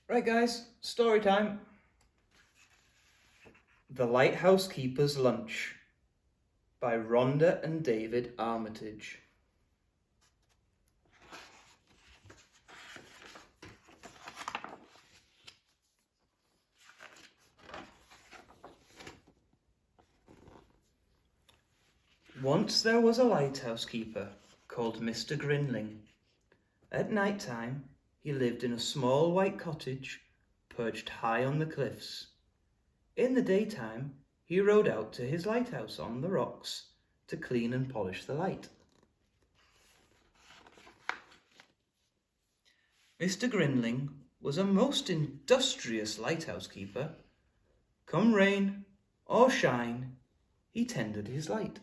Right guys, story time. The Lighthouse Keeper's Lunch by Rhonda and David Armitage. Once there was a lighthouse keeper called Mr. Grinling. At night time, he lived in a small white cottage perched high on the cliffs. In the daytime, he rode out to his lighthouse on the rocks to clean and polish the light. Mr. Grinling was a most industrious lighthouse keeper. Come rain or shine, he tended his light.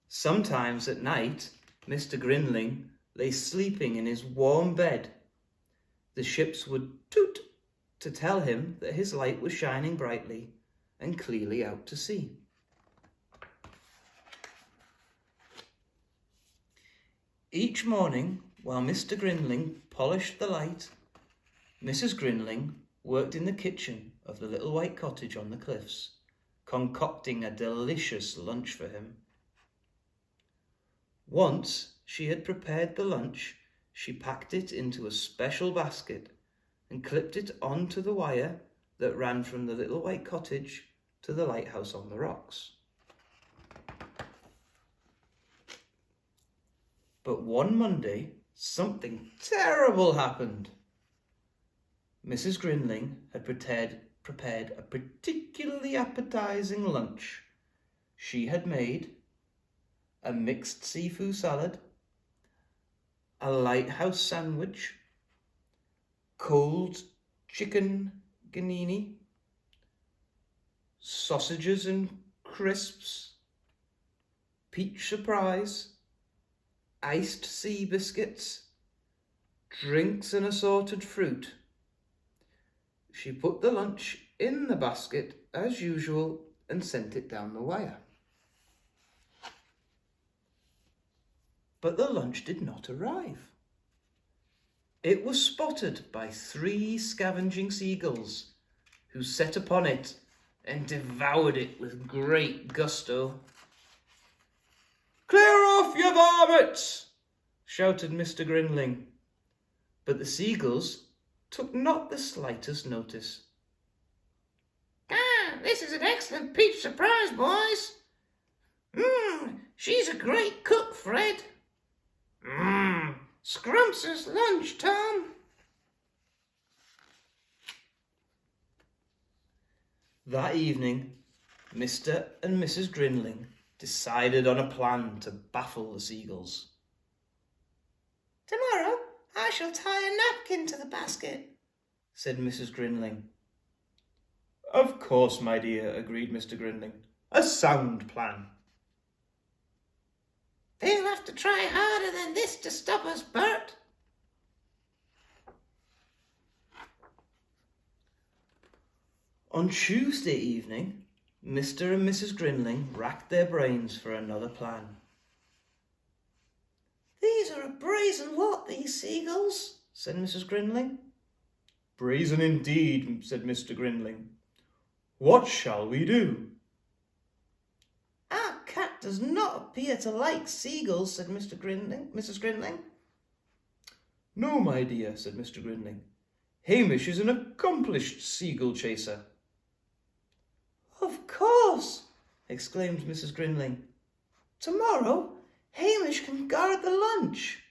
Sometimes at night, Mr. Grinling lay sleeping in his warm bed. The ships would toot to tell him that his light was shining brightly and clearly out to sea. Each morning, while Mr. Grinling polished the light, Mrs. Grinling worked in the kitchen of the little white cottage on the cliffs, concocting a delicious lunch for him. Once she had prepared the lunch, she packed it into a special basket and clipped it onto the wire that ran from the little white cottage to the lighthouse on the rocks. But one Monday, something terrible happened. Mrs. Grinling had prepared a particularly appetizing lunch. She had made a mixed seafood salad, a lighthouse sandwich, cold chicken ganini, sausages and crisps, peach surprise, iced sea biscuits, drinks and assorted fruit. She put the lunch in the basket as usual and sent it down the wire. But the lunch did not arrive. It was spotted by 3 scavenging seagulls, who set upon it and devoured it with great gusto. "Clear off, you varmints!" shouted Mr. Grinling. But the seagulls took not the slightest notice. This is an excellent peach surprise, boys. She's a great cook, Fred. Scrumptious lunch, Tom. That evening, Mr. and Mrs. Grinling decided on a plan to baffle the seagulls. "Tomorrow I shall tie a napkin to the basket," said Mrs. Grinling. "Of course, my dear," agreed Mr. Grinling. "A sound plan." "They'll have to try harder than this to stop us, Bert." On Tuesday evening, Mr. and Mrs. Grinling racked their brains for another plan. "These are a brazen lot, these seagulls," said Mrs. Grinling. "Brazen indeed," said Mr. Grinling. "What shall we do?" "Our cat does not appear to like seagulls," said Mrs. Grinling. "No, my dear," said Mr. Grinling. "Hamish is an accomplished seagull chaser." "Of course," exclaimed Mrs. Grinling. "Tomorrow Hamish can guard the lunch."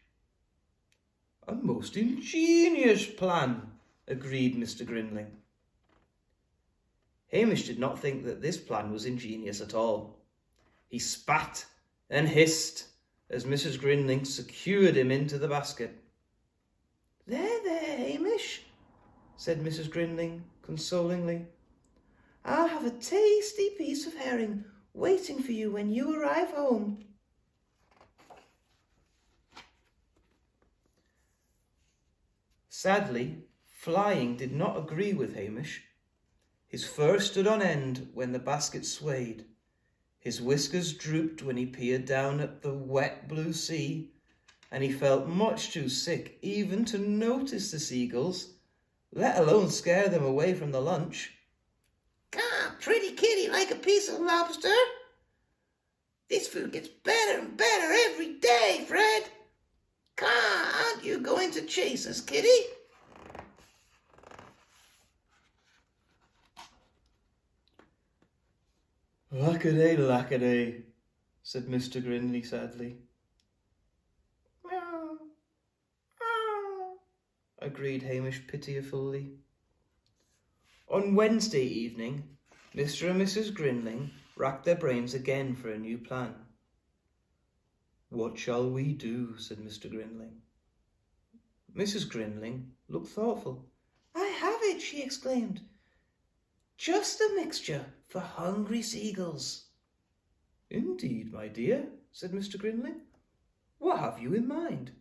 "A most ingenious plan," agreed Mr. Grinling. Hamish did not think that this plan was ingenious at all. He spat and hissed as Mrs. Grinling secured him into the basket. There, Hamish," said Mrs. Grinling consolingly. "I'll have a tasty piece of herring waiting for you when you arrive home." Sadly, flying did not agree with Hamish. His fur stood on end when the basket swayed. His whiskers drooped when he peered down at the wet blue sea, and he felt much too sick even to notice the seagulls, let alone scare them away from the lunch. "Can't pretty kitty like a piece of lobster? This food gets better and better every day, Fred. Aren't you going to chase us, kitty?" "Lackaday, lackaday," said Mr. Grinley sadly. "Meow, meow," agreed Hamish pitifully. On Wednesday evening, Mr. and Mrs. Grinling racked their brains again for a new plan. "What shall we do?" said Mr. Grinling. Mrs. Grinling looked thoughtful. "I have it," she exclaimed. "Just a mixture for hungry seagulls." "Indeed, my dear," said Mr. Grinling. "What have you in mind?"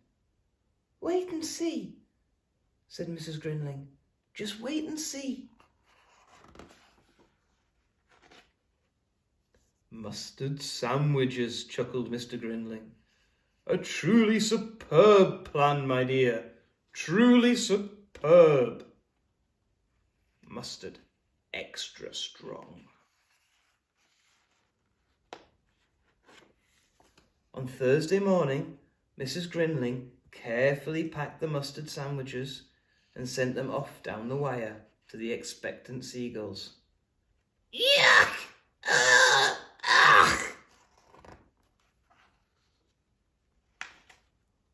"Wait and see," said Mrs. Grinling. "Just wait and see." "Mustard sandwiches," chuckled Mr. Grinling. "A truly superb plan, my dear. Truly superb. Mustard extra strong." On Thursday morning, Mrs. Grinling carefully packed the mustard sandwiches and sent them off down the wire to the expectant seagulls. "Yuck! Ugh!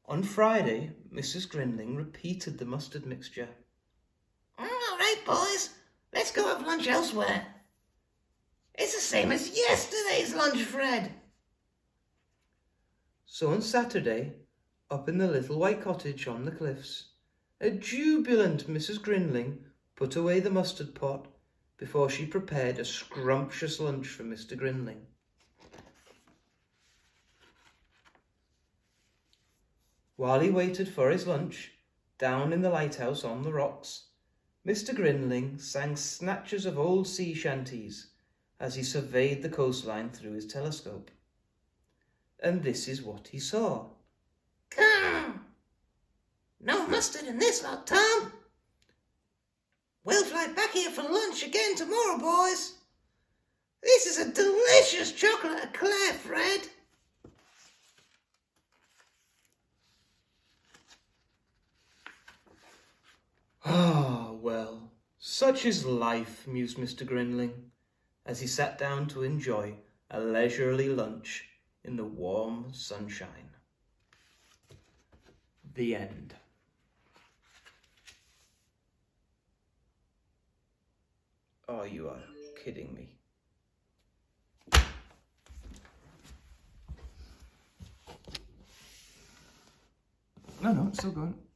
On Friday, Mrs. Grinling repeated the mustard mixture. "All right, boys, let's go have lunch elsewhere. It's the same as yesterday's lunch, Fred." So on Saturday, up in the little white cottage on the cliffs, a jubilant Mrs. Grinling put away the mustard pot before she prepared a scrumptious lunch for Mr. Grinling. While he waited for his lunch, down in the lighthouse on the rocks, Mr. Grinling sang snatches of old sea shanties as he surveyed the coastline through his telescope. And this is what he saw. "Come! No mustard in this lot, Tom. We'll fly back here for lunch again tomorrow, boys. This is a delicious chocolate eclair, Fred." "Ah, well, such is life," mused Mr. Grinling, as he sat down to enjoy a leisurely lunch in the warm sunshine. The end. Oh, you are kidding me. No, it's still going.